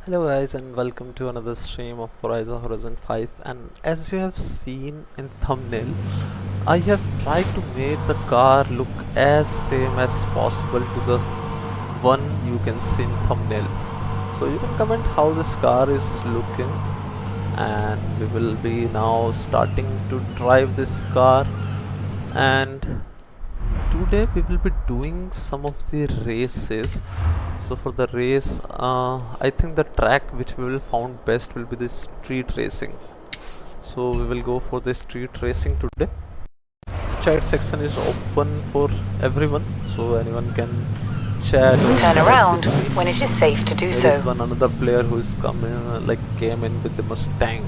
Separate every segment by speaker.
Speaker 1: Hello guys and welcome to another stream of Forza Horizon 5, and as you have seen in thumbnail, I have tried to make the car look as same as possible to the one you can see in thumbnail. So you can comment how this car is looking, and we will be now starting to drive this car. And today we will be doing some of the races. So for the race, I think the track which we will found best will be the street racing. So we will go for the street racing today. Chat section is open for everyone, so anyone can chat.
Speaker 2: Turn around when it is safe to do so.
Speaker 1: There is one another player who is came in with the Mustang.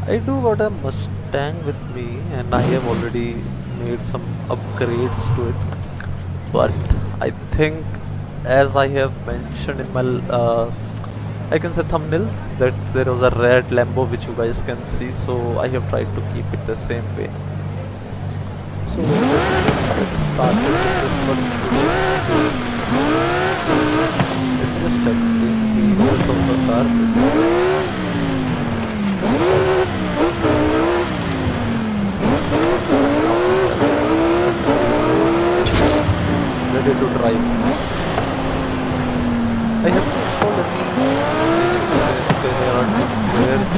Speaker 1: I do got a Mustang with me, and I have already made some upgrades to it. But I think, as I have mentioned in my I can say thumbnail, that there was a red Lambo which you guys can see, so I have tried to keep it the same way. So let's just get started with this one today. Let me just check the details of the car. Ready to drive. I have installed there are two players.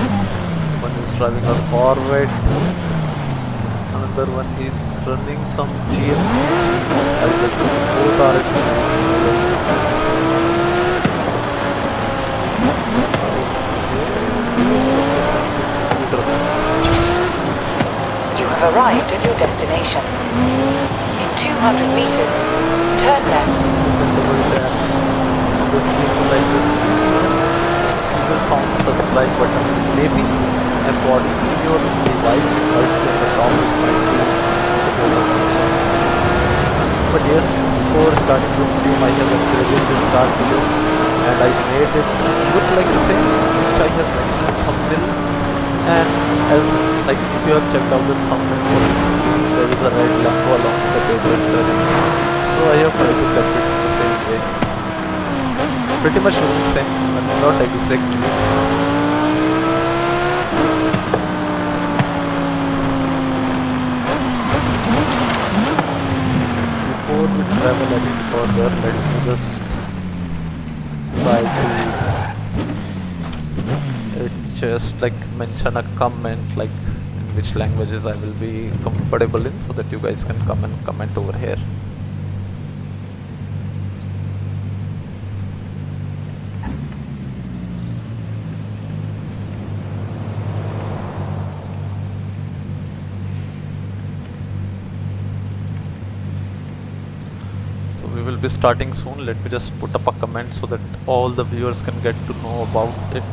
Speaker 1: One is driving a Corvette, another one is running some GMC. I guess both are
Speaker 2: You have arrived at your destination. In 200 meters, turn left.
Speaker 1: Like this, you will found the subscribe button. Maybe according to your device, it might be on the top, it might be at the bottom. But yes, before starting this stream, I have upgraded this car to you, and I made it look like the same which I have mentioned in thumbnail. And as like if you have checked out the thumbnail for this stream, there is a red Lambo along the drivetrain. So I have tried to keep it the same way. Pretty much looking the same, but not exactly. Before we travel any further, let me just try to just like mention a comment like in which languages I will be comfortable in, so that you guys can come and comment over here. We will be starting soon. Let me just put up a comment so that all the viewers can get to know about it.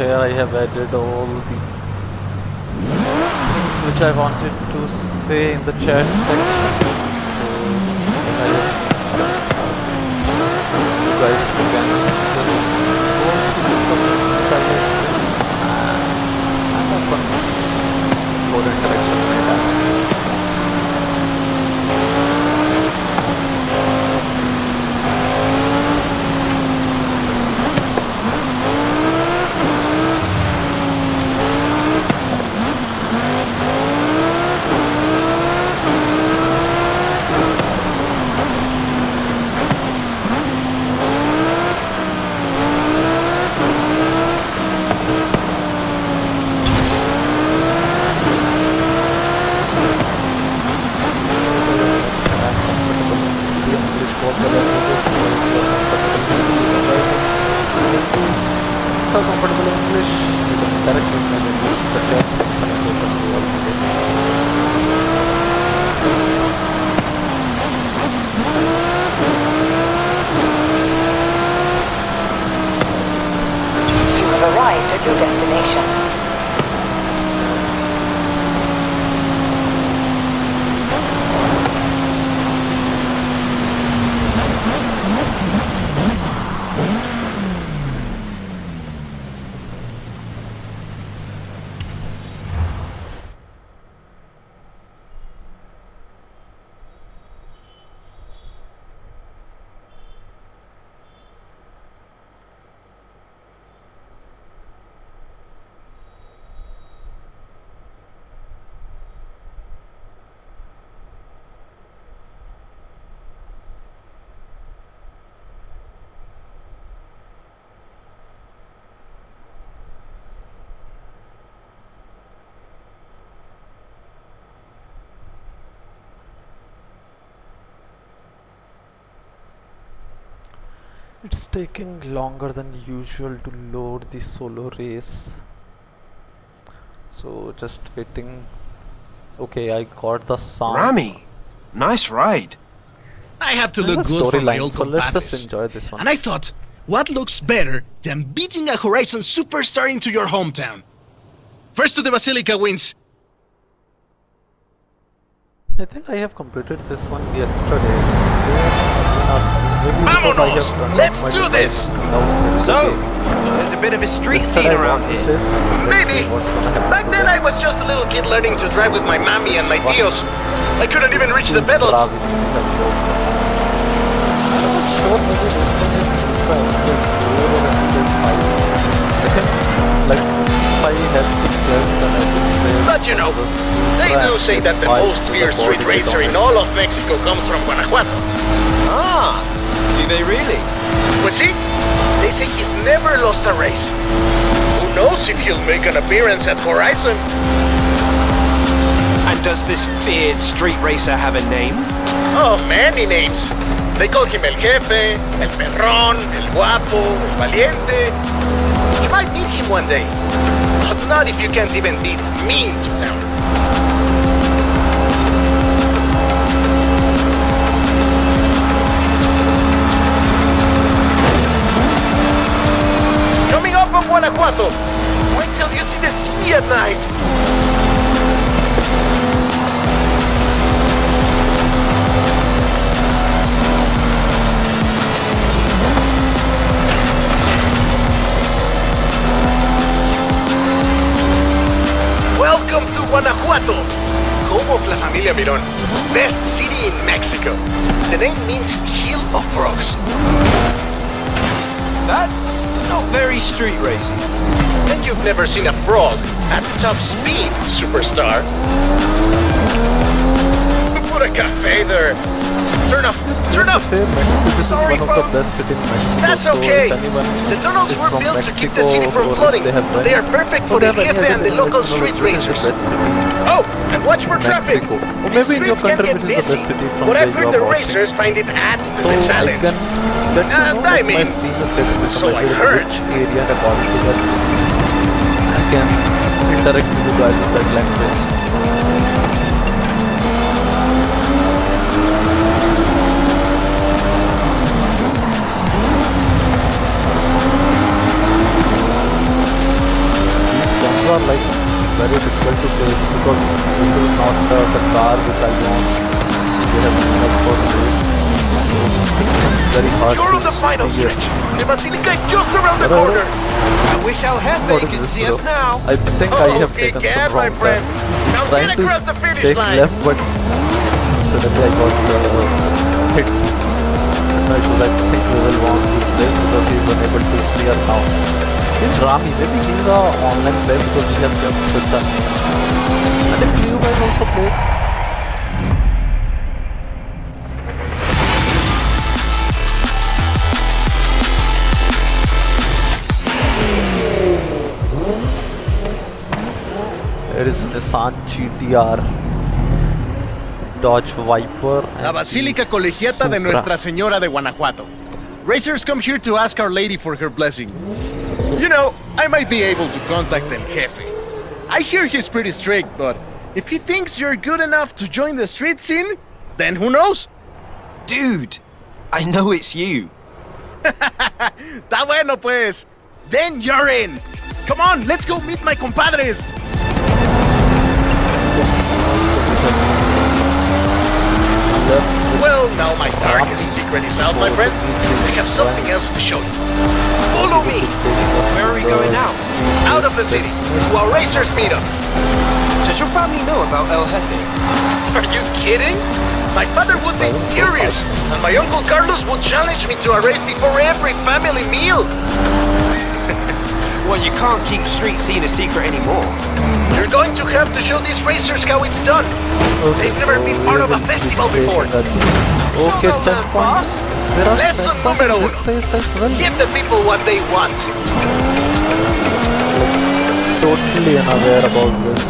Speaker 1: here I have added all the things which I wanted to say in the chat section. So I you guys can just go to the comments and have fun. More interaction like that. Comfortable English, you can directly use the chat section and open the wall.
Speaker 2: You have arrived at your destination.
Speaker 1: It's taking longer than usual to load the solo race. So just waiting. Okay, I got the sound.
Speaker 3: Rami, nice ride.
Speaker 4: I have to
Speaker 1: There's
Speaker 4: look
Speaker 1: a
Speaker 4: good for my
Speaker 1: storyline,
Speaker 4: old
Speaker 1: so let's just
Speaker 4: compadres.
Speaker 1: enjoy this one.
Speaker 4: And I thought, what looks better than beating a Horizon superstar into your hometown? First to the Basilica wins.
Speaker 1: I think I have completed this one yesterday. Maybe because I have
Speaker 4: Vámonos!
Speaker 1: done
Speaker 4: Let's
Speaker 1: my
Speaker 4: do
Speaker 1: device
Speaker 4: this!
Speaker 1: without
Speaker 3: So,
Speaker 1: the
Speaker 3: there's a bit of a street
Speaker 1: game.
Speaker 3: scene
Speaker 1: Yesterday I
Speaker 3: around
Speaker 1: won this
Speaker 3: here.
Speaker 1: race. Let's see
Speaker 4: Maybe.
Speaker 1: what's gonna happen
Speaker 4: Back then
Speaker 1: today.
Speaker 4: I was just a little kid learning to drive with my mommy and my tios. I couldn't even reach the pedals.
Speaker 1: I'm not sure maybe this one is I think like if I had to guess then I would say
Speaker 4: But you know, they do say that the most fierce street racer in all of Mexico comes from Guanajuato.
Speaker 3: Ah, do they really?
Speaker 4: Pues sí, they say he's never lost a race. Who knows if he'll make an appearance at Horizon?
Speaker 3: And does this feared street racer have a name?
Speaker 4: Oh, many names. They call him El Jefe, El Perrón, El Guapo, El Valiente. You might meet him one day. But not if you can't even beat me to town. Coming up from Guanajuato. Wait till you see the city at night. Welcome to Guanajuato, home of La Familia Mirón, best city in Mexico. The name means hill of frogs.
Speaker 3: That's not very street racing.
Speaker 4: And you've never seen a frog at top speed, superstar. Put a cafe there. Turn off, turn off.
Speaker 1: Say Mexico, this
Speaker 4: Sorry,
Speaker 1: is one of the
Speaker 4: folks.
Speaker 1: best cities in Mexico.
Speaker 4: That's
Speaker 1: so
Speaker 4: okay.
Speaker 1: if anyone
Speaker 4: The tunnels
Speaker 1: is
Speaker 4: were
Speaker 1: from
Speaker 4: built to keep the
Speaker 1: Mexico
Speaker 4: city from
Speaker 1: or
Speaker 4: flooding.
Speaker 1: they have
Speaker 4: They are perfect for
Speaker 1: they
Speaker 4: the
Speaker 1: have any
Speaker 4: Jefe and
Speaker 1: other
Speaker 4: the local
Speaker 1: reason,
Speaker 4: street
Speaker 1: which is the
Speaker 4: racers.
Speaker 1: best city
Speaker 4: Oh, and watch for traffic.
Speaker 1: Mexico. Or
Speaker 4: These
Speaker 1: maybe in your
Speaker 4: streets can
Speaker 1: country,
Speaker 4: get
Speaker 1: which is the
Speaker 4: busy,
Speaker 1: best city from
Speaker 4: but
Speaker 1: where
Speaker 4: I've
Speaker 1: you
Speaker 4: heard
Speaker 1: are
Speaker 4: the
Speaker 1: watching.
Speaker 4: racers find it adds to
Speaker 1: So
Speaker 4: the
Speaker 1: I
Speaker 4: challenge.
Speaker 1: can get to know
Speaker 4: I
Speaker 1: that
Speaker 4: mean,
Speaker 1: my stream is getting
Speaker 4: so I
Speaker 1: recommended
Speaker 4: heard.
Speaker 1: which area and according to that I can interact with you guys in that language. very difficult to say because this is not the car which I want. They have been up for race. So it's very hard
Speaker 4: You're
Speaker 1: to
Speaker 4: on the final
Speaker 1: see it.
Speaker 4: stretch. The Basilica is just around the
Speaker 1: Hello?
Speaker 4: corner.
Speaker 3: I wish El
Speaker 1: What
Speaker 3: Jefe
Speaker 1: is
Speaker 3: can
Speaker 1: this,
Speaker 3: see
Speaker 1: bro?
Speaker 3: us now.
Speaker 1: I think I have
Speaker 4: Okay,
Speaker 1: taken
Speaker 4: Gab,
Speaker 1: some
Speaker 4: my
Speaker 1: wrong
Speaker 4: friend.
Speaker 1: turn.
Speaker 4: Now
Speaker 1: Trying
Speaker 4: get
Speaker 1: to
Speaker 4: across the finish
Speaker 1: take
Speaker 4: line.
Speaker 1: left, but suddenly I got hit. I should I think we will want this place because he's unable to steer now. He's Rami, maybe he's a online player because he has just with that name. And if you guys also play, it is Nissan GTR, Dodge Viper,
Speaker 5: La
Speaker 1: and
Speaker 5: Basílica
Speaker 1: the
Speaker 5: Colegiata de
Speaker 1: Supra.
Speaker 5: Nuestra Señora de Guanajuato. Racers come here to ask Our Lady for her blessing. You know, I might be able to contact El Jefe. I hear he's pretty strict, but if he thinks you're good enough to join the street scene, then who knows?
Speaker 3: Dude, I know it's you.
Speaker 5: Está bueno pues. Then you're in. Come on, let's go meet my compadres.
Speaker 4: Well, now my darkest secret is out, my friend. I have something else to show you. Follow me.
Speaker 3: Where are we going now?
Speaker 4: Out of the city. To our racers meetup.
Speaker 3: Does your family know about El Jefe?
Speaker 4: Are you kidding? My father would be furious, and my uncle Carlos would challenge me to a race before every family meal.
Speaker 3: Well, you can't keep street scene a secret anymore.
Speaker 4: You're going to have to show these racers how it's done. They've never been part of a festival before.
Speaker 1: Okay,
Speaker 3: they'll learn
Speaker 1: checkpoints.
Speaker 3: fast.
Speaker 1: There are
Speaker 4: Lesson
Speaker 1: checkpoints
Speaker 4: numero
Speaker 1: in this
Speaker 4: uno.
Speaker 1: place as well.
Speaker 4: Give the people what they want.
Speaker 1: Totally unaware about this.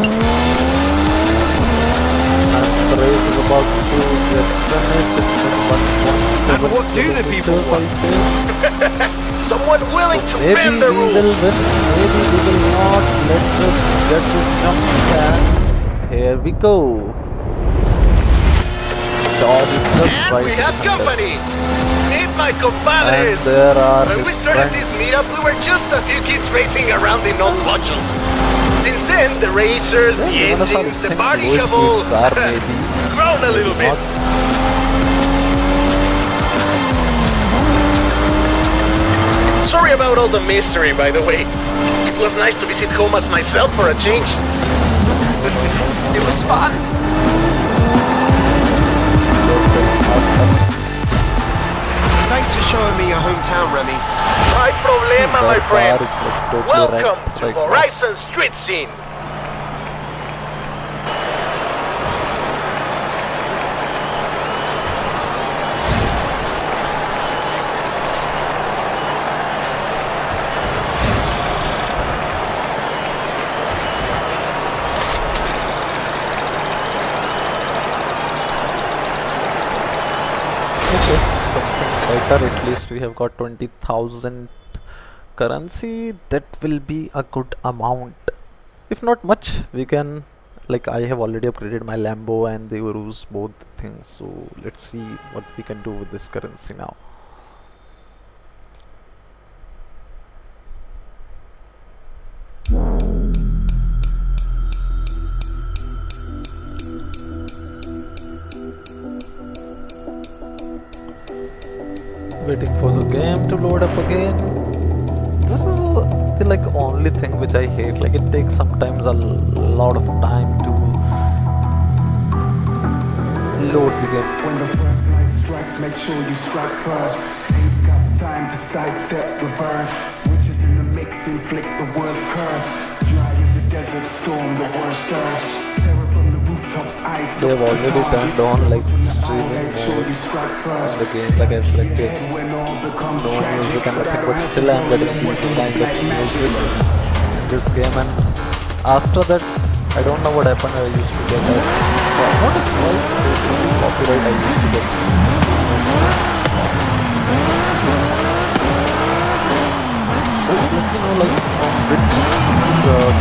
Speaker 1: And the race is about to get finished. It's been 1.7
Speaker 3: And what do the people
Speaker 1: kilometers, I say.
Speaker 4: Someone willing to
Speaker 1: Maybe
Speaker 4: bend
Speaker 1: we
Speaker 4: the
Speaker 1: will
Speaker 4: rules.
Speaker 1: win, maybe we will not. Let's just get this jump and here we go. Dog is just
Speaker 4: And
Speaker 1: right
Speaker 4: we have
Speaker 1: behind us.
Speaker 4: company. Meet my
Speaker 1: And
Speaker 4: compadres.
Speaker 1: there are
Speaker 4: When we
Speaker 1: his
Speaker 4: started
Speaker 1: friends.
Speaker 4: this meetup, we were just a few kids racing around in old mochos. Since then, the racers, the
Speaker 1: Yeah, one of our
Speaker 4: engines, the
Speaker 1: things,
Speaker 4: body
Speaker 1: low
Speaker 4: have
Speaker 1: speed
Speaker 4: all
Speaker 1: car maybe.
Speaker 4: grown a little bit.
Speaker 1: Not
Speaker 4: Sorry about all the mystery, by the way. It was nice to visit Comas myself for a change.
Speaker 3: It was fun. Thanks for showing me your hometown, Remy.
Speaker 4: My problema, my
Speaker 1: That
Speaker 4: friend.
Speaker 1: car is like totally
Speaker 4: Welcome
Speaker 1: wrecked
Speaker 4: to
Speaker 1: right now.
Speaker 4: Horizon Street Scene.
Speaker 1: Okay, something better. At least we have got 20,000 currency. That will be a good amount. If not much, we can, like, I have already upgraded my Lambo and the Urus, both things. So let's see what we can do with this currency now. Waiting for the game to load up again. This is the like only thing which I hate. Like it takes sometimes a lot of time to load the game.
Speaker 6: When the first light strikes, make sure you strike first. Ain't got time to sidestep, reverse. Witches in the mix, inflict the worst curse. Dry as a desert storm, the worst urge. Terror from the rooftops, eyes.
Speaker 1: They have already turned on like streaming
Speaker 6: Make sure
Speaker 1: mode
Speaker 6: you strike first.
Speaker 1: on the games. Like I've selected
Speaker 6: When all becomes
Speaker 1: no
Speaker 6: tragic,
Speaker 1: music and nothing, but still I'm getting decent kind of music in this game. And after that, I don't know what happened. I used to get a not a small copyright. I used to get. Just let me know like from which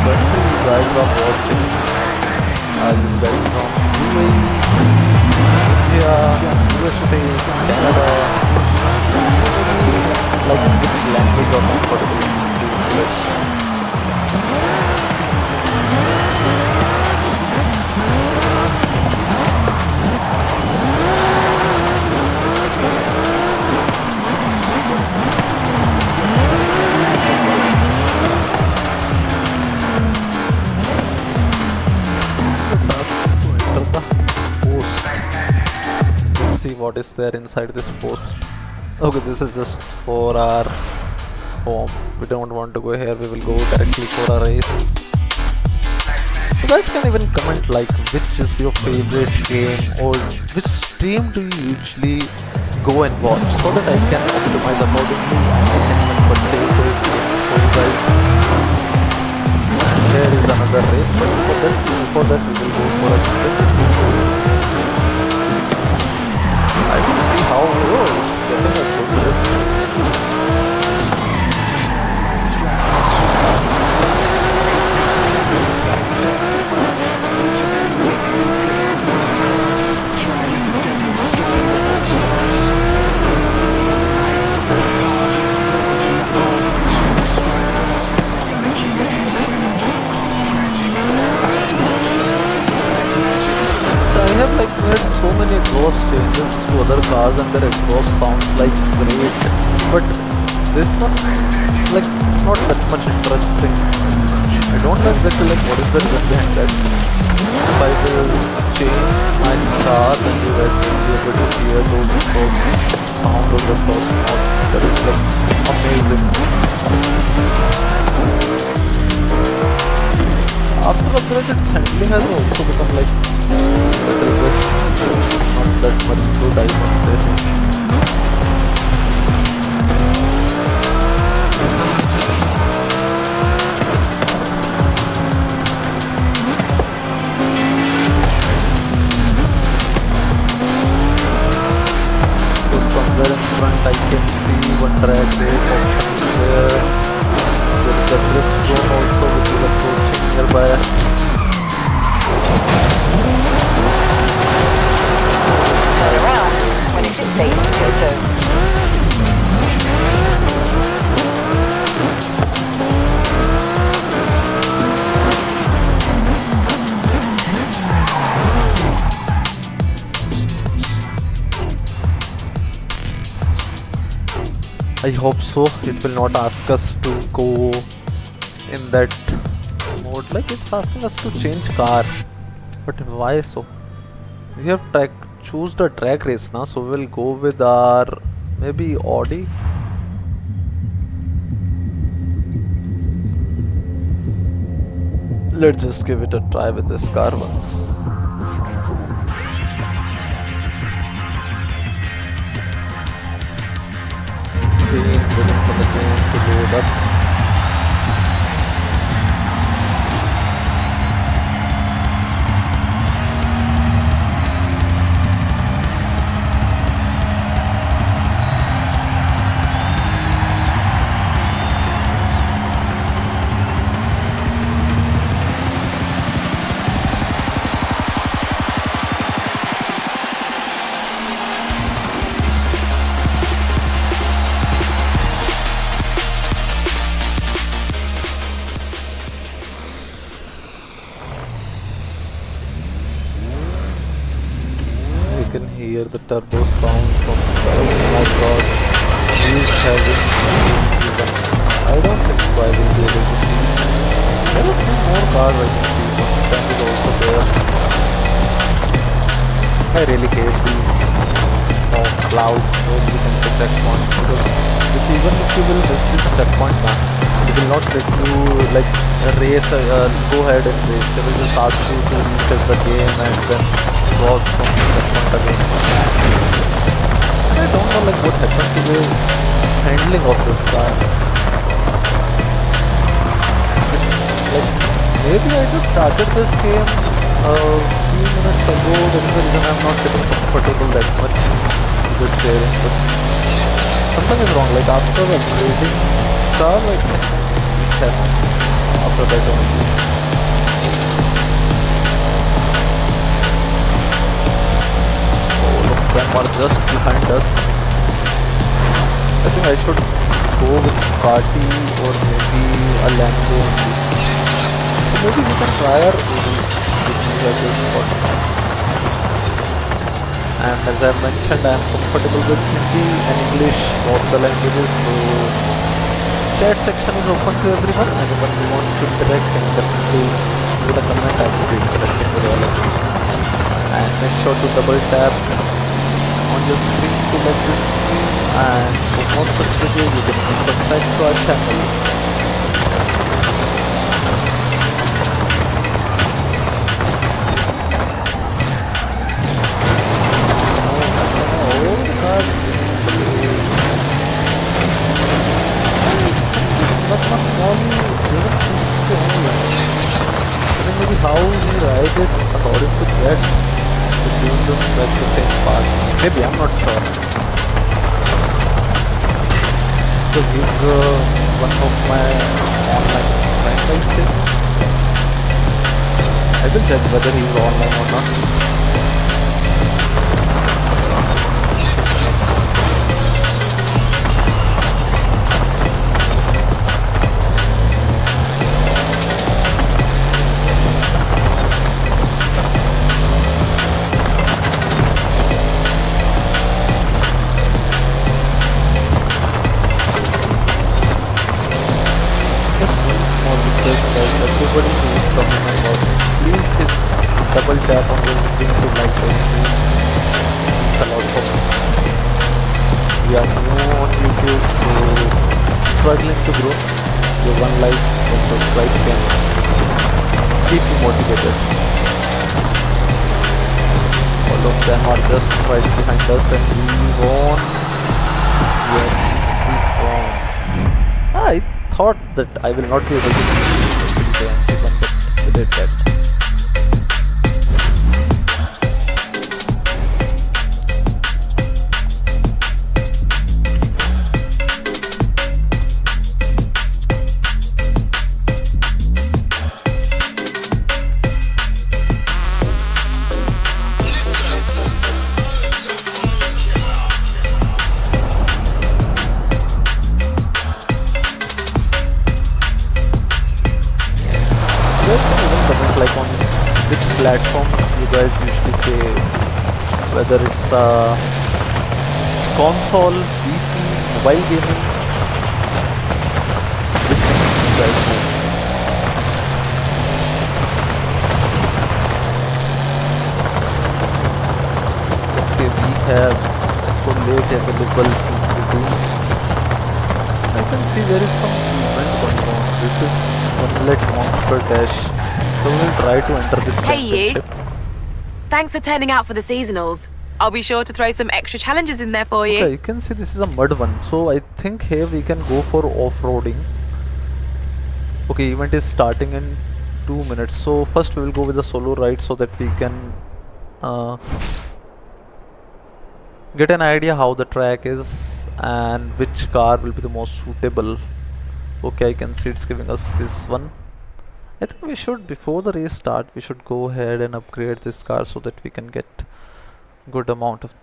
Speaker 1: country you guys are watching. Are you guys from UAE, India, USA, Canada? Like which language are comfortable to English? what is there inside this post. Okay, this is just for our home. We don't want to go here, we will go directly for a race. You guys can even comment like which is your favorite game or which stream do you usually go and watch, so that I can optimize accordingly and I can even purchase those games for you guys. There is another race, but before that we will go for a sprint. I will see how it's getting a good race. I have like made so many exhaust changes to other cars and their exhaust sounds like great, but this one like it's not that much interesting. I don't know exactly like what is the reason behind that. If I will change my car then you guys will be able to hear those exhaust sound of the exhaust noise. That is like amazing. After upgrade its handling has also become like little bit not that much good, I must say. So somewhere in front I can see one track race option there. There is a drift zone also which is approaching nearby.
Speaker 2: Turn around when it is safe to do so.
Speaker 1: I hope so. It will not ask us to go in that mode. Like it's asking us to change car. But why so? We have choose the track race now, so we'll go with our maybe Audi. Let's just give it a try with this car once. Waiting for the game to load up. Can hear the turbo sound from the side. Oh my god, he's having even. I don't think so I will be able to see. There are few more cars I can see. Mustang is also there. I really hate these clouds where you can see checkpoints, because even if you will miss this checkpoint now, it will not let you like race, go ahead and race. They will just ask you to reset the game and then cross from the checkpoint again. And I don't know like what happened to the handling of this car. It's like maybe I just started this game a few minutes ago. That is the reason I'm not getting comfortable that much with the steering. But something is wrong. Like after upgrading car, like it's happened. After that only. Them are just behind us. I think I should go with Party or maybe a Lambo only. So maybe we can try our Audi, which we have just got. And as I mentioned, I am comfortable with Hindi and English, both the languages. So chat section is open to everyone. Anyone who wants to interact can definitely leave a comment. I will be interacting with all of you. And make sure to double tap on your screen to like this stream, and for more such videos you can subscribe to our channel. Maybe how he ride it according to that to doing this at the same path. Maybe, I'm not sure. So he's one of my online friends, I say. I will check whether he's online or not. Everybody who is coming and watching, please hit double tap on the screen to like the stream. It's a lot for me. We are new on YouTube, so struggling to grow. Your one like and subscribe can keep you motivated. All of them are just right behind us and we won. Yes, we won. I thought that I will not be able to the empty one, but we did that. Like on which platform you guys usually play, whether it's console, PC, mobile gaming, which one you guys play? Okay, we have Accolade available to redeem. I can see there is some event going on. This is Unlet Monster Dash. So we'll try to enter this championship.
Speaker 7: Hey you! Thanks for turning out for the seasonals. I'll be sure to throw some extra challenges in there for you.
Speaker 1: Okay, you can see this is a mud one. So I think here we can go for off-roading. Okay, event is starting in 2 minutes. So first we will go with the solo ride so that we can get an idea how the track is and which car will be the most suitable. Okay, I can see it's giving us this one. I think we should, before the race start, we should go ahead and upgrade this car so that we can get good amount of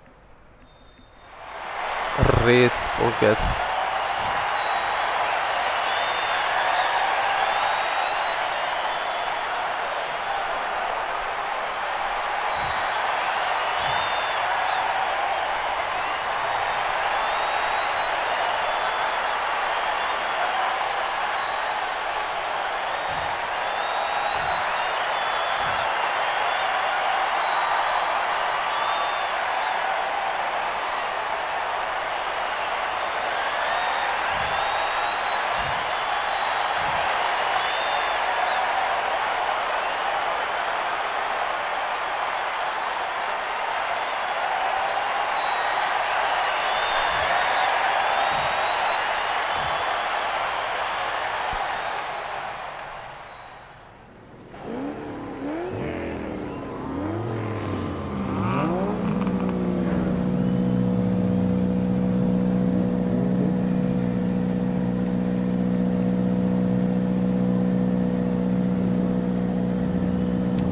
Speaker 1: race or guess.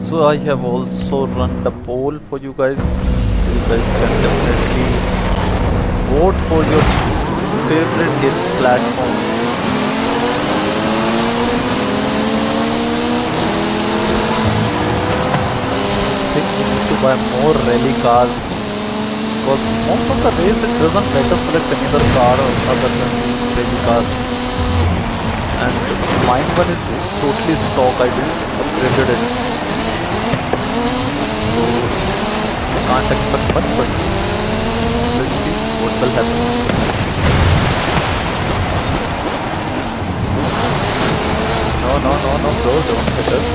Speaker 1: So I have also run the poll for you guys. You guys can definitely vote for your favorite game platform. I think we need to buy more rally cars because most of the race it doesn't let us select any other car other than rally cars. And mine one is totally stock. I didn't upgraded it. So can't expect much, but will happen. No, bro, don't hit us.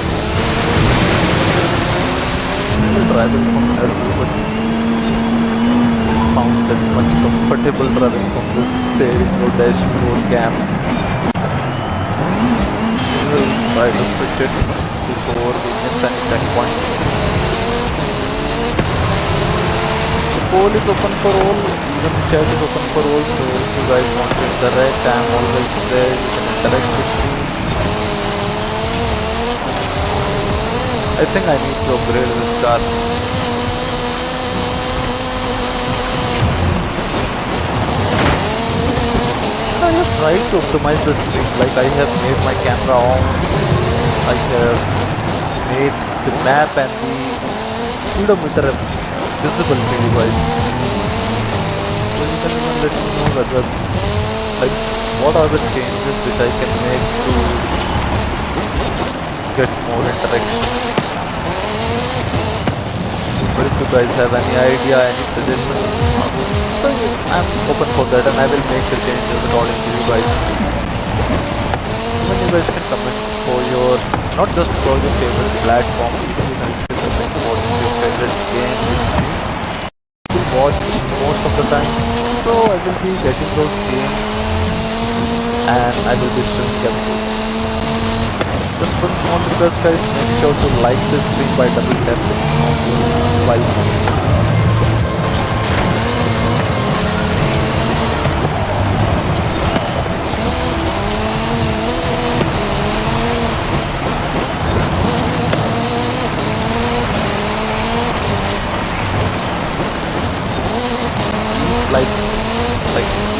Speaker 1: We will travel from here, but found it much comfortable driving from this steering or dashboard cam. We will try to switch it before we miss any checkpoint. The poll is open for all, even chat is open for all, so if you guys want to interact, I am always there, you can interact with me. I think I need to upgrade this car. I have tried to optimize the stream, like I have made my camera on, I have made the map and the speedometer visible to you guys. So you can even let me know whether, like, what are the changes which I can make to get more interaction. But if you guys have any idea, any suggestions, so I'm open for that and I will make the changes according to you guys. Even you guys can comment for your, not just for your favorite platform, even you can say something about your favorite game which you watch most of the time. So I will be getting those games and I will be streaming everything. Just one small request guys, make sure to like this stream by double tapping on your like.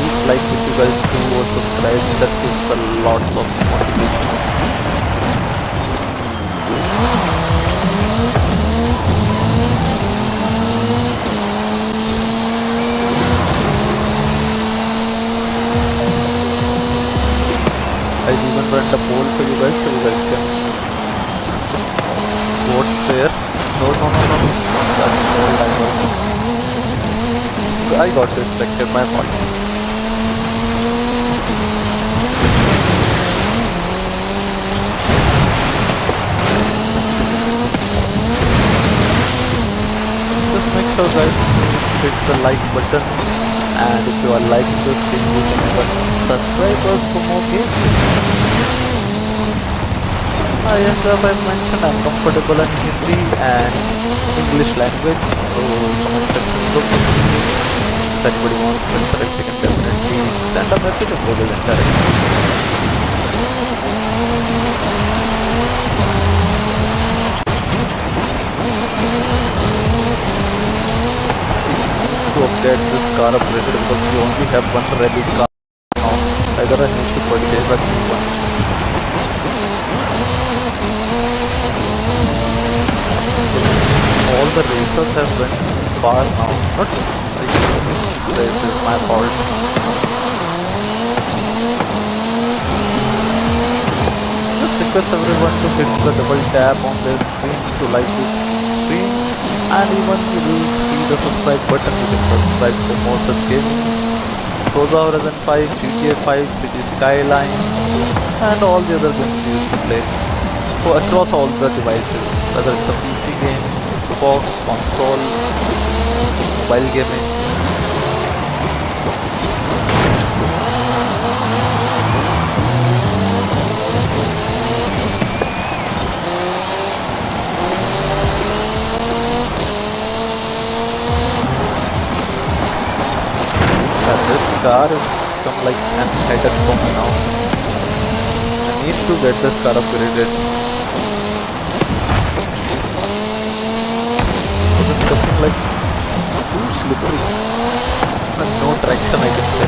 Speaker 1: Each like which you guys do or subscribe, that gives a lot of motivation. I even run the poll for you guys so you guys can vote there. No. That's all I know. I got distracted, my fault. Just make sure guys hit the like button, and if you are liking this thing you can even subscribe us for more games. Yes, as I mentioned, I'm comfortable in Hindi and English language, so comment section is open. If anybody wants to interact, you can definitely send a message and we will interact. To update this car upgraded because we only have one rally car now. Either I need to purchase a new one. All the racers have went far now. Not this is my fault. Just request everyone to hit the double tap on their screen to like this stream, and even you will see the subscribe button. You can subscribe for more such games. Forza Horizon 5, GTA 5, City Skyline, and all the other games you used to play. So across all the devices, whether it's a PC game, Xbox, console, mobile gaming. This car has become like an headache for me now. I need to get this car upgraded. It's becoming like too slippery and no traction I can say.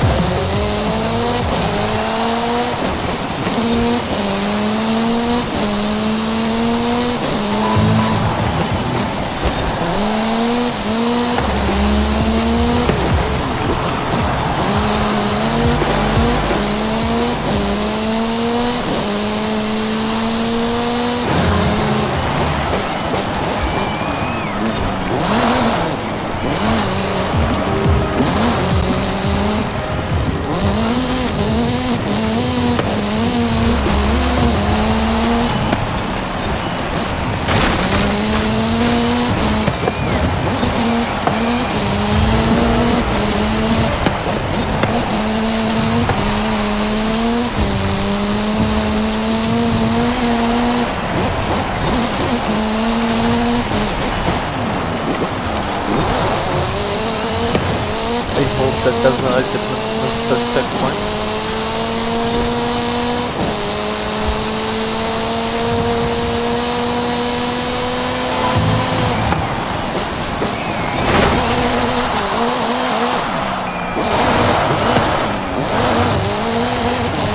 Speaker 1: that I didn't miss the checkpoint.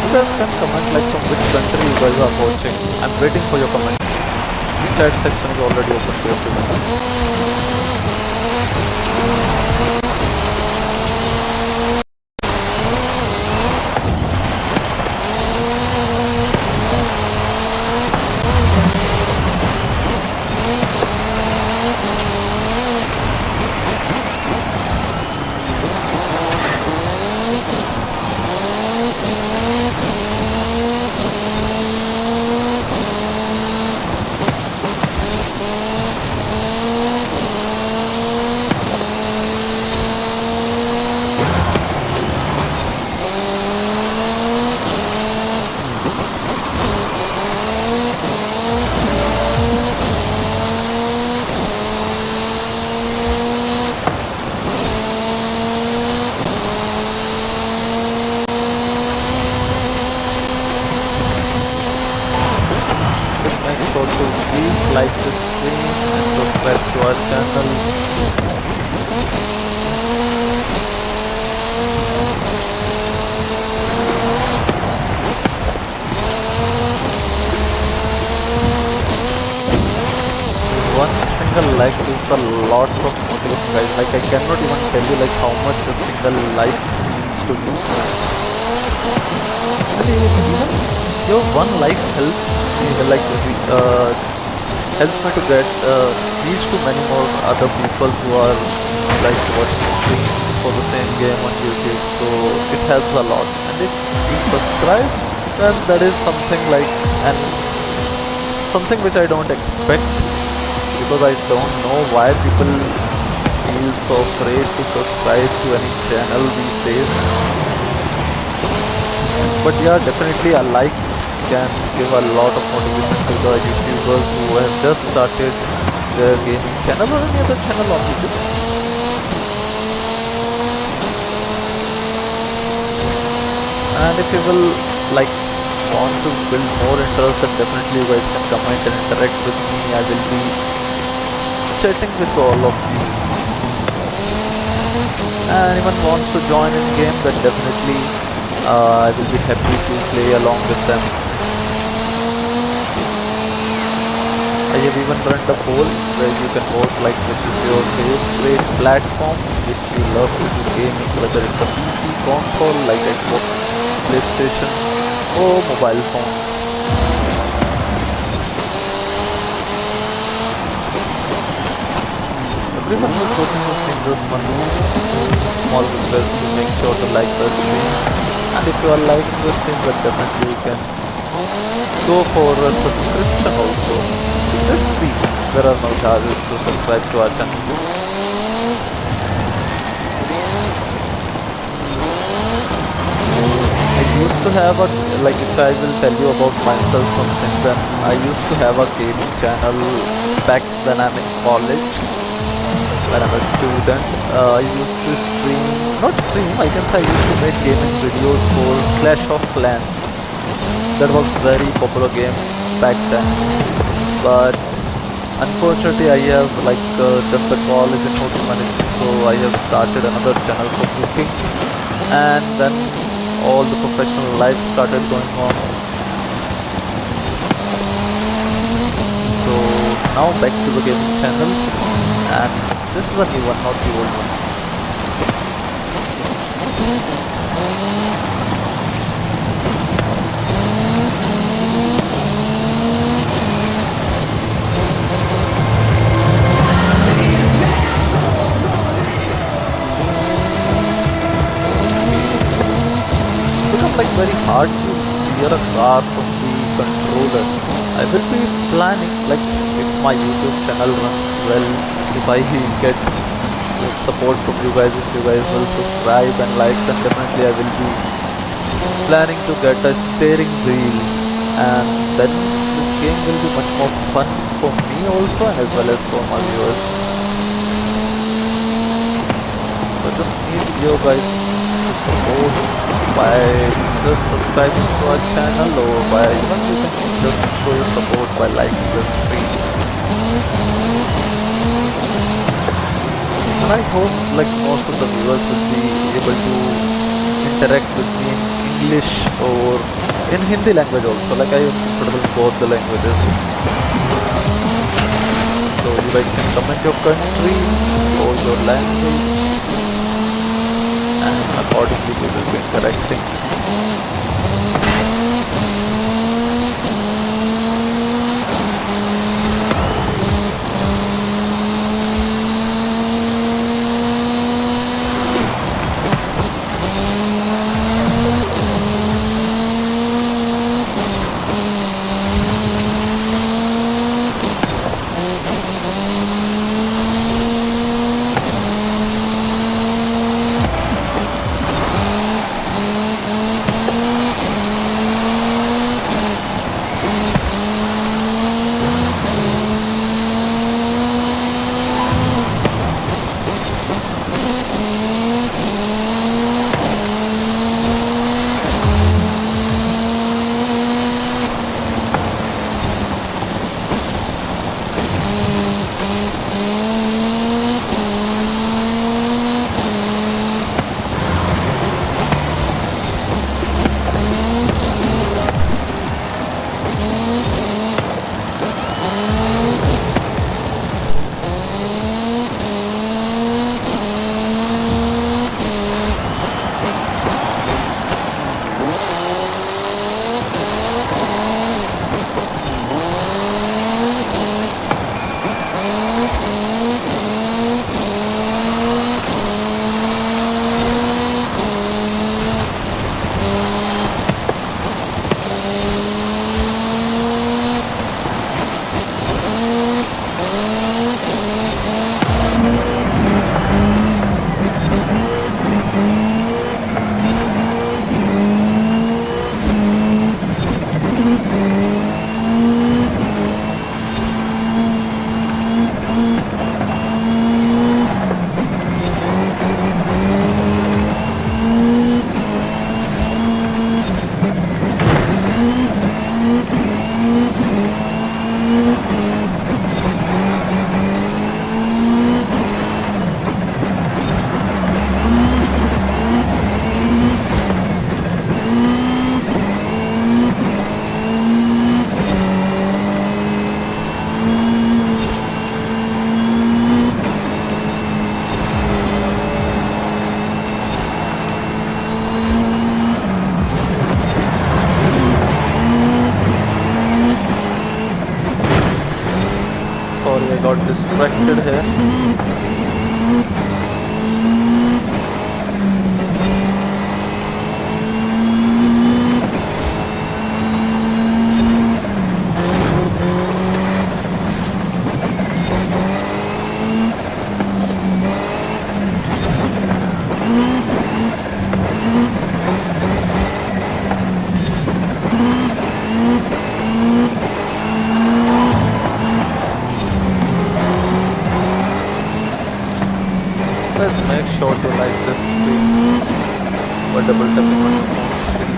Speaker 1: You guys can comment like from which country you guys are watching. I'm waiting for your comment. Chat section is already open to everyone. Make sure to please like this stream and subscribe to our channel. One single like gives a lot of motivation, guys. Like I cannot even tell you like how much a single like means to me. And even your one like helps me helps me to get reach to many more other people who are like watching streams for the same game on YouTube. So it helps a lot. And if you subscribe, then that is something like and something which I don't expect, because I don't know why people feel so afraid to subscribe to any channel these days. But yeah, definitely a like can give a lot of motivation to the YouTubers who have just started their gaming channel or any other channel on YouTube. And if you will like want to build more interest, then definitely you guys can comment and interact with me. I will be chatting with all of you. And anyone wants to join in game, then definitely I will be happy to play along with them. I have even run a poll where you can vote like which is your favorite platform which you love to do gaming, whether it's a PC, console like Xbox, PlayStation or mobile phone. Everyone who's watching this stream, just one small request to make sure to like the stream. And if you are liking the stream, then definitely you can go for a subscription also. It is free. There are no charges to subscribe to our channel. I used to have a, like if I will tell you about myself something, then I used to have a gaming channel back when I'm in college. When I'm a student, I used to I can say I used to make gaming videos for Clash of Clans. That was very popular game back then. But unfortunately I have done the college in hotel management, so I have started another channel for cooking. And then all the professional life started going on. So now back to the gaming channel, and this is a new one, not the old one. It's very hard to steer a car from the controller. I will be planning, like if my YouTube channel runs well, if I get support from you guys, if you guys will subscribe and like, then definitely I will be planning to get a steering wheel, and then this game will be much more fun for me also and as well as for my viewers. So just need you guys to support by just subscribing to our channel, or by even you can just show your support by liking the stream. And I hope like most of the viewers will be able to interact with me in English or in Hindi language also. Like I am comfortable in both the languages. So you guys can comment your country or your language, and accordingly we will be interacting. Sorry, I got distracted here. Let's make sure to like this stream by double tapping on your phone screen.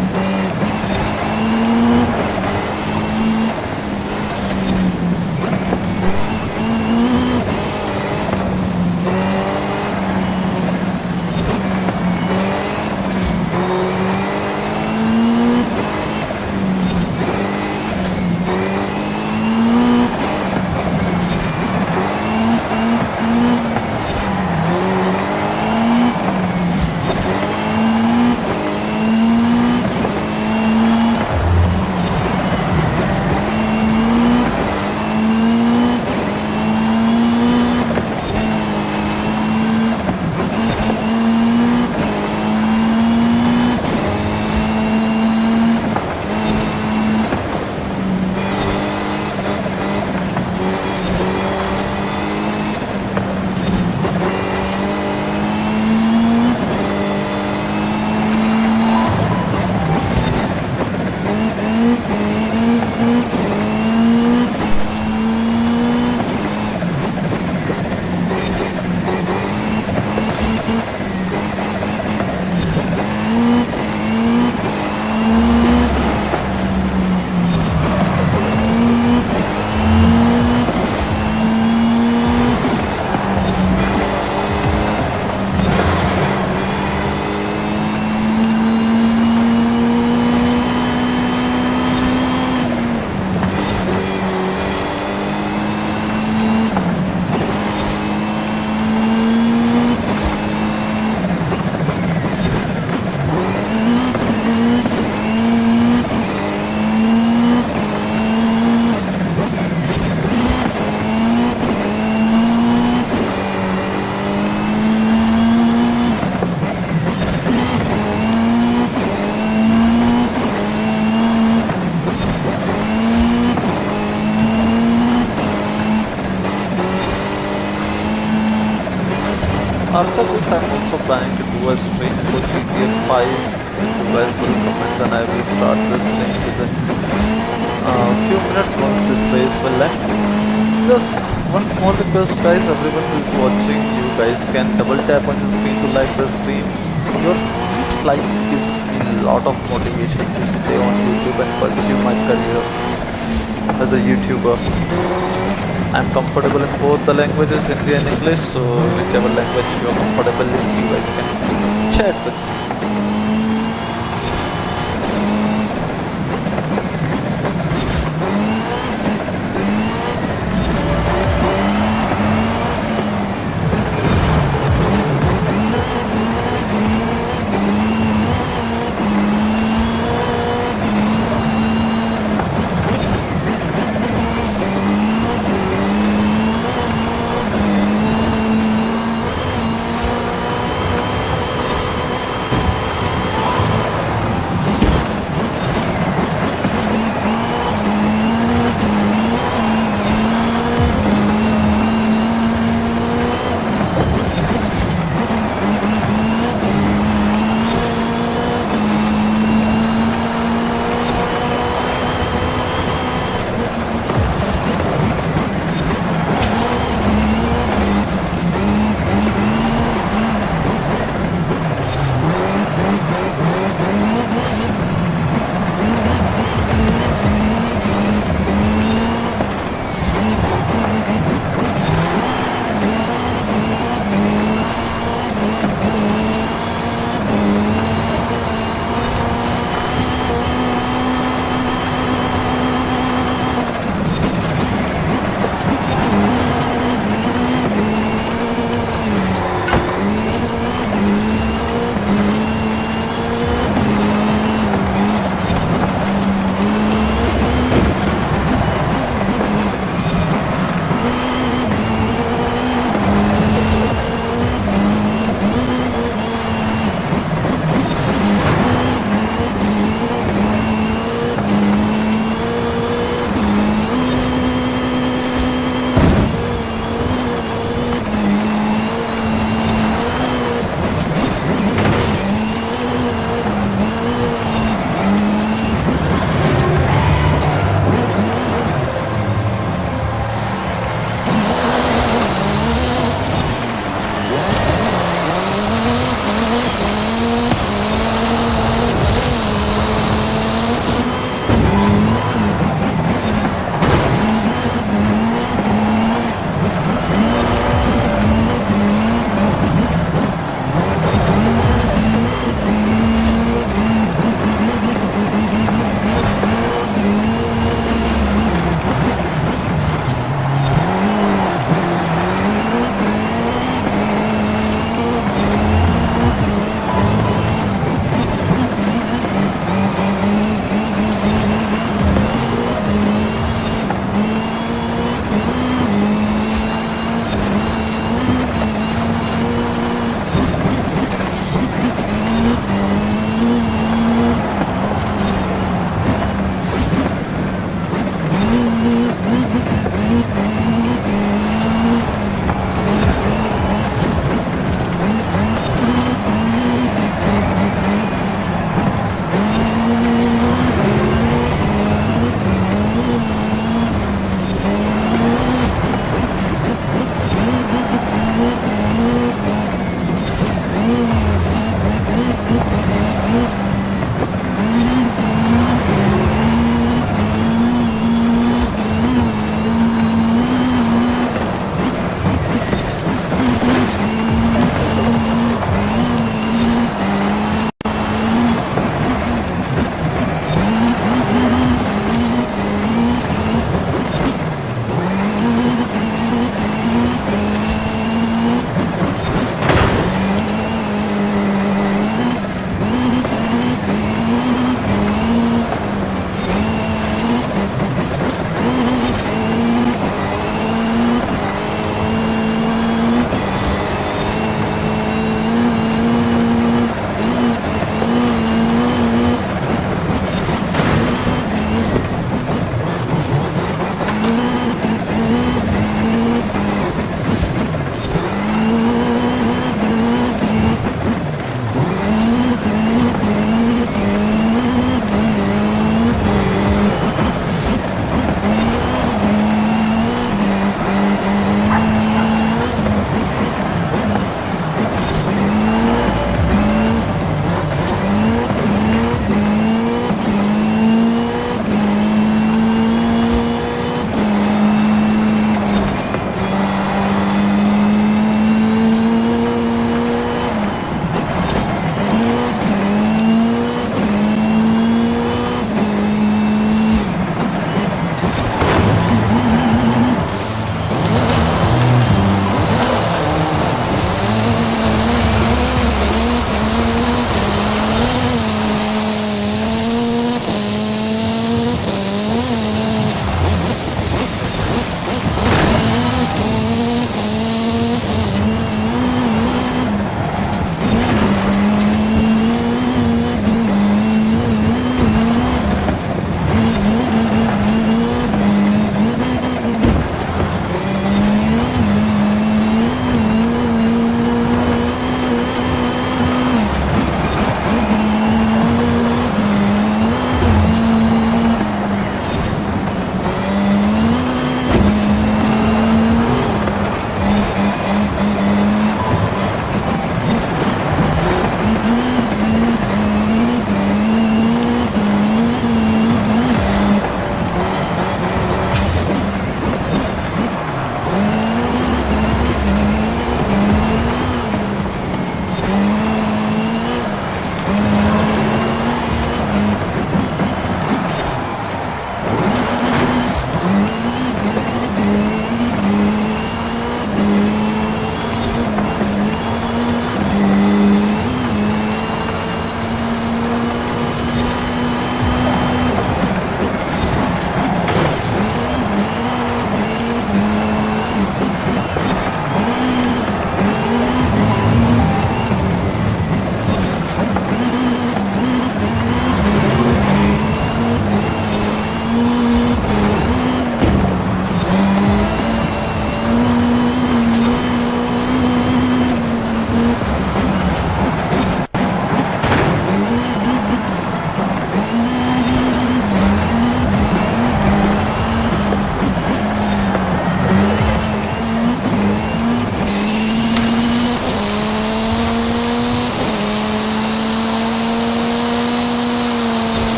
Speaker 1: After this, I'm also planning to do a stream for GTA 5. If you guys will comment, then I will start this stream within few minutes once this race will end. Just one small request, guys. Everyone who is watching, you guys can double tap on your screen to like the stream. Your each like gives me a lot of motivation to stay on YouTube and pursue my career as a YouTuber. I'm comfortable in both the languages, Hindi and English, so whichever language you are comfortable in, you guys can chat with me.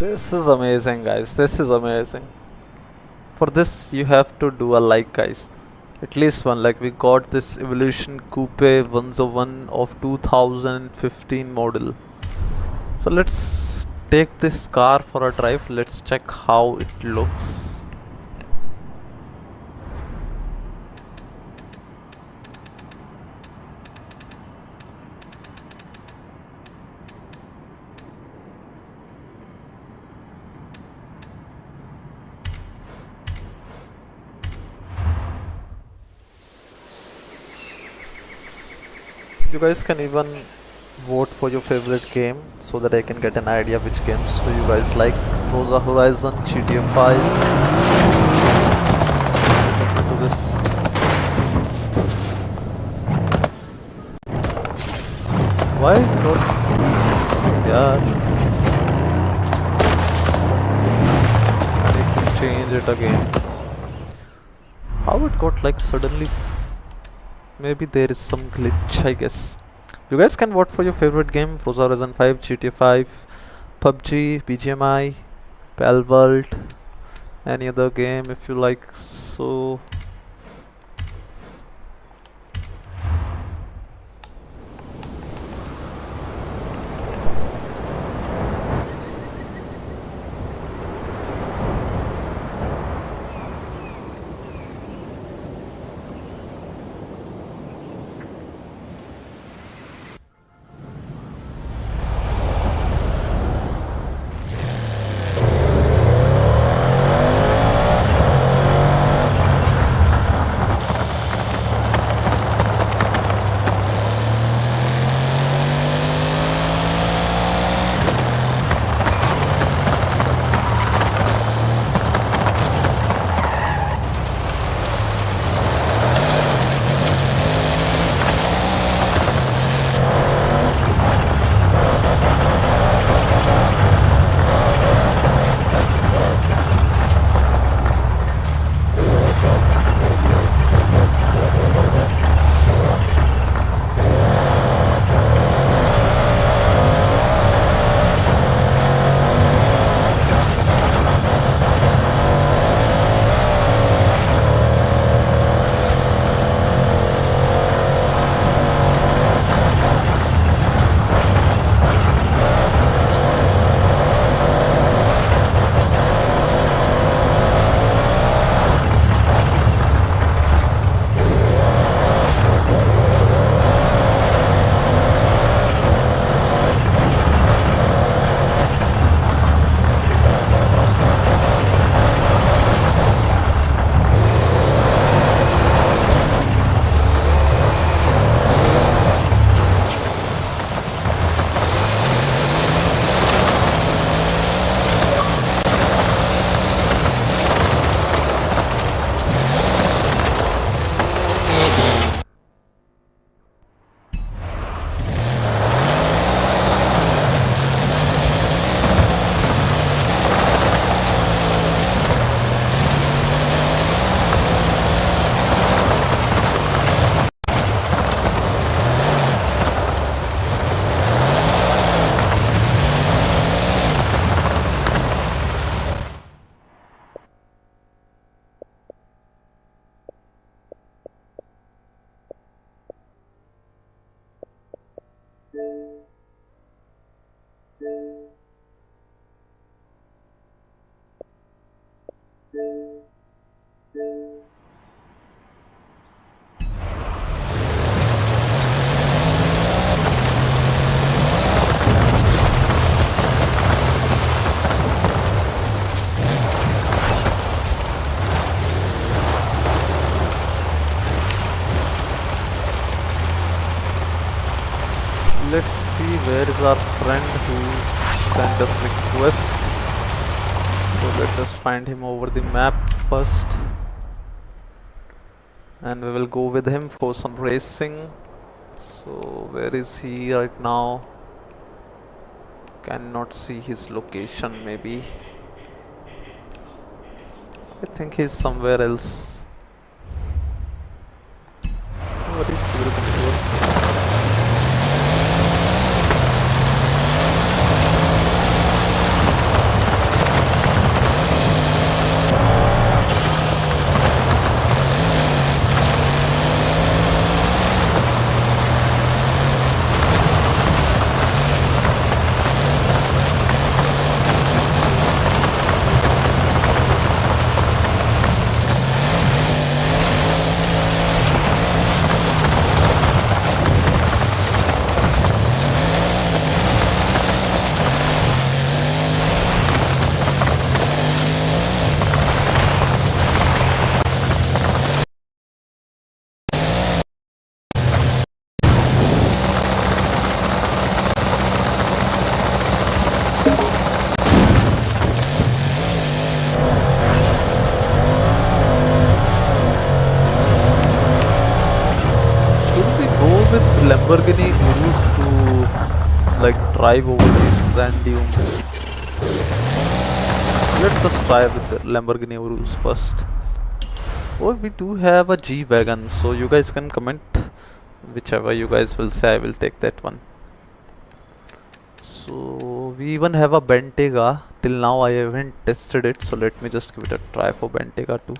Speaker 1: This is amazing, guys. This is amazing. For this, you have to do a like, guys. At least one. Like, we got this Evolution Coupe 101 of 2015 model. So let's take this car for a drive. Let's check how it looks. You guys can even vote for your favorite game so that I can get an idea which games do you guys like. Forza Horizon, GTA 5. Do this. Why not? Yeah. I can change it again. How it got like suddenly? Maybe there is some glitch, I guess. You guys can vote for your favorite game. Forza Horizon 5, GTA 5, PUBG, BGMI, Palworld, any other game if you like. So let's see where is our friend who sent us request. So let's just find him over the map first, and we will go with him for some racing. So where is he right now? Cannot see his location. Maybe I think he's somewhere else. What is he looking for? Lamborghini Urus to like drive over these sand dunes. Let's just try with the Lamborghini Urus first. Oh, we do have a G-Wagon, so you guys can comment whichever you guys will say. I will take that one. So we even have a Bentayga. Till now I haven't tested it, so let me just give it a try for Bentayga too.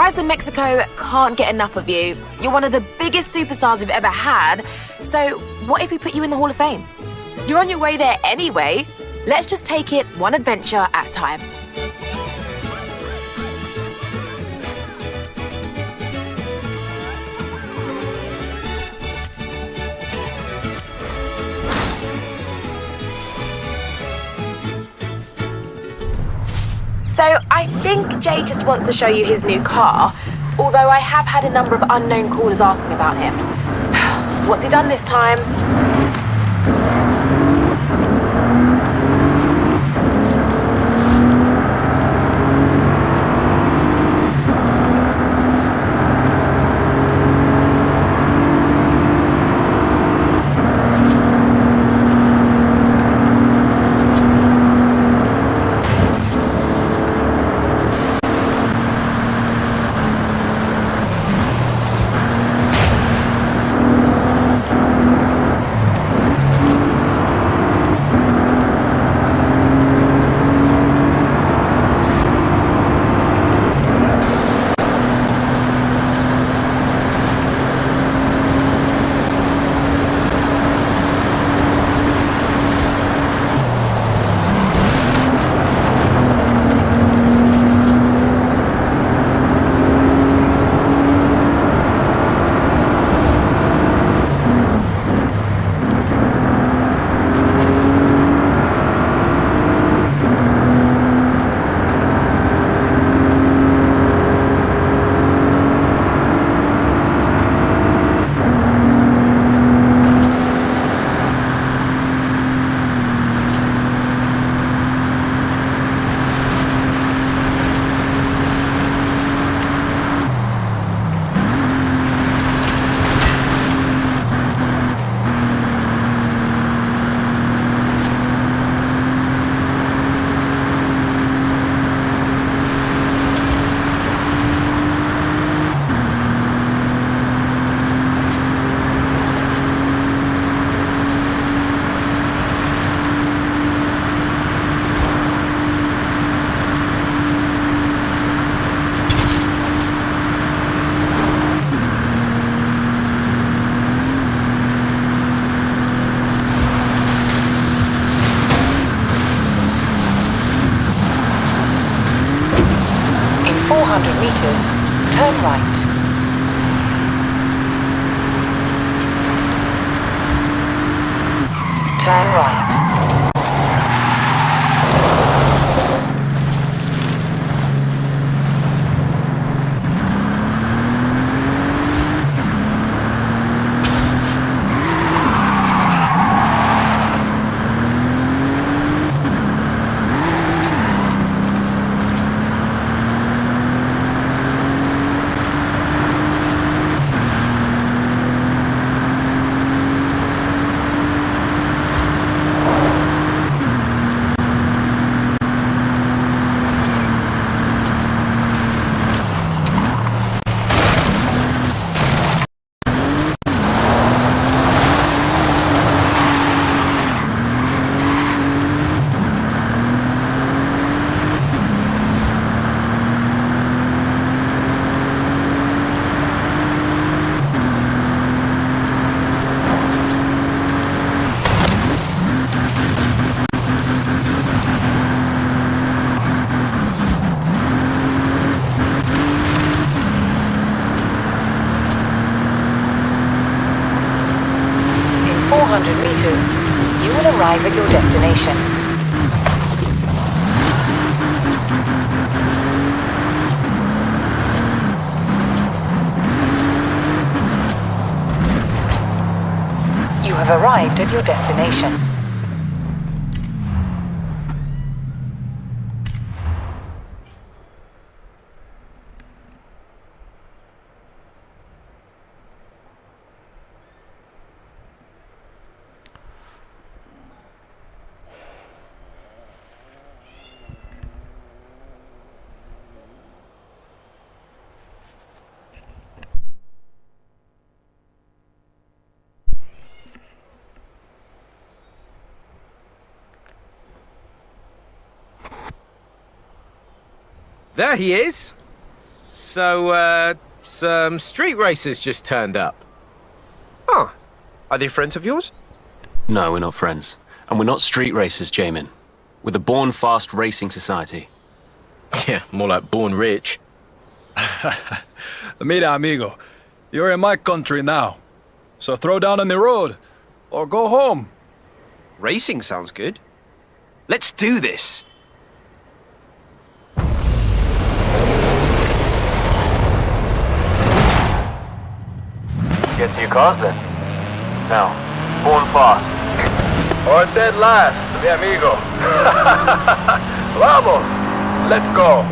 Speaker 7: Horizon Mexico can't get enough of you. You're one of the biggest superstars we've ever had. So what if we put you in the Hall of Fame? You're on your way there anyway. Let's just take it one adventure at a time. So I think Jay just wants to show you his new car, although I have had a number of unknown callers asking about him. What's he done this time? In 400 meters, turn right. Turn right. In 400 meters, you will arrive at your destination. You have arrived at your destination.
Speaker 8: There he is!
Speaker 4: So, some street racers just turned up.
Speaker 3: Ah, are they friends of yours?
Speaker 8: No, we're not friends. And we're not street racers, Jamin. We're the Born Fast Racing Society.
Speaker 4: Yeah, more like born rich.
Speaker 9: Mira, amigo, you're in my country now. So throw down on the road, or go home.
Speaker 3: Racing sounds good. Let's do this.
Speaker 8: Get to your cars then. Now, Born Fast.
Speaker 9: Or dead last, mi amigo. Vamos, let's go.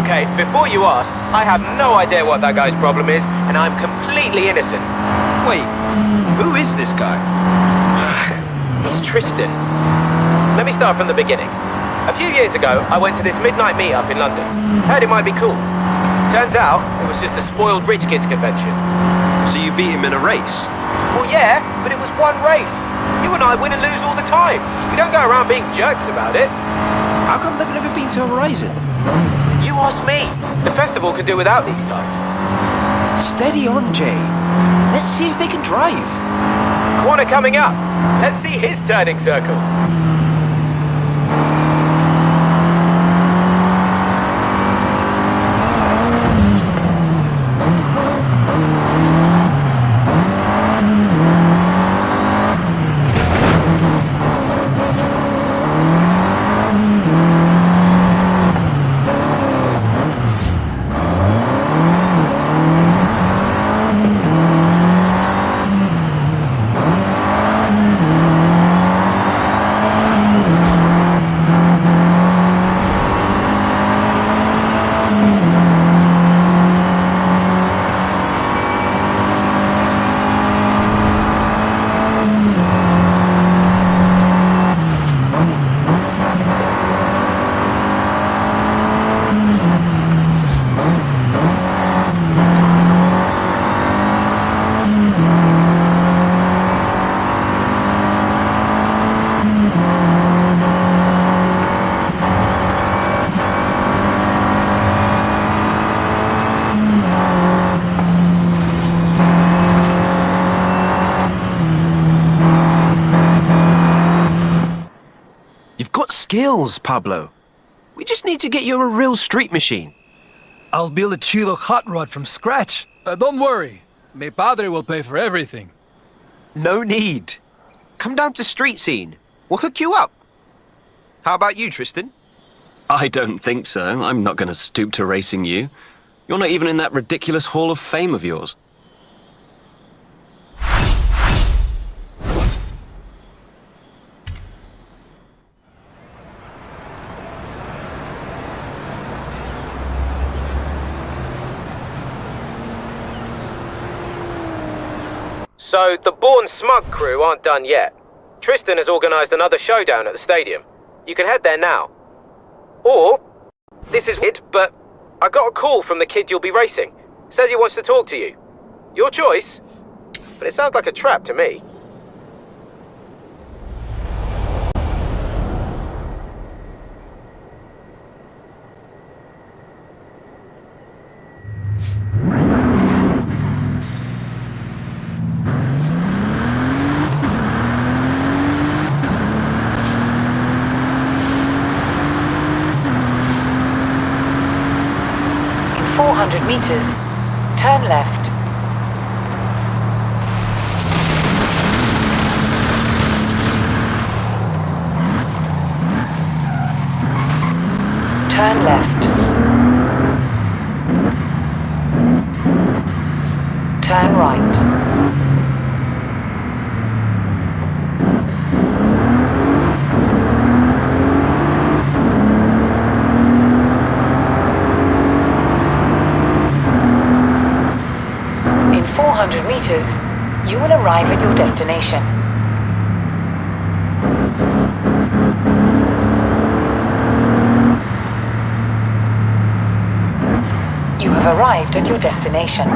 Speaker 4: Okay, before you ask, I have no idea what that guy's problem is, and I'm completely innocent.
Speaker 3: Wait, who is this guy?
Speaker 4: It's Tristan. Let me start from the beginning. A few years ago, I went to this midnight meetup in London. Heard it might be cool. Turns out, it was just a spoiled rich kids convention.
Speaker 3: So you beat him in a race?
Speaker 4: Well, yeah, but it was one race. You and I win and lose all the time. We don't go around being jerks about it.
Speaker 3: How come they've never been to Horizon?
Speaker 4: You ask me. The festival could do without these types.
Speaker 3: Steady on, Jay. Let's see if they can drive.
Speaker 4: Corner coming up. Let's see his turning circle.
Speaker 3: Skills, Pablo. We just need to get you a real street machine.
Speaker 9: I'll build a chido hot rod from scratch. Don't worry, mi padre will pay for everything.
Speaker 3: No need. Come down to street scene. We'll hook you up. How about you, Tristan?
Speaker 8: I don't think so. I'm not going to stoop to racing you. You're not even in that ridiculous Hall of Fame of yours.
Speaker 4: So, the Born Smug crew aren't done yet. Tristan has organised another showdown at the stadium. You can head there now. Or, this is weird, but I got a call from the kid you'll be racing. Says he wants to talk to you. Your choice, but it sounds like a trap to me.
Speaker 2: In 400 meters, turn left. Turn left. Turn right. In 400 meters, you will arrive at your destination. You have arrived at your destination.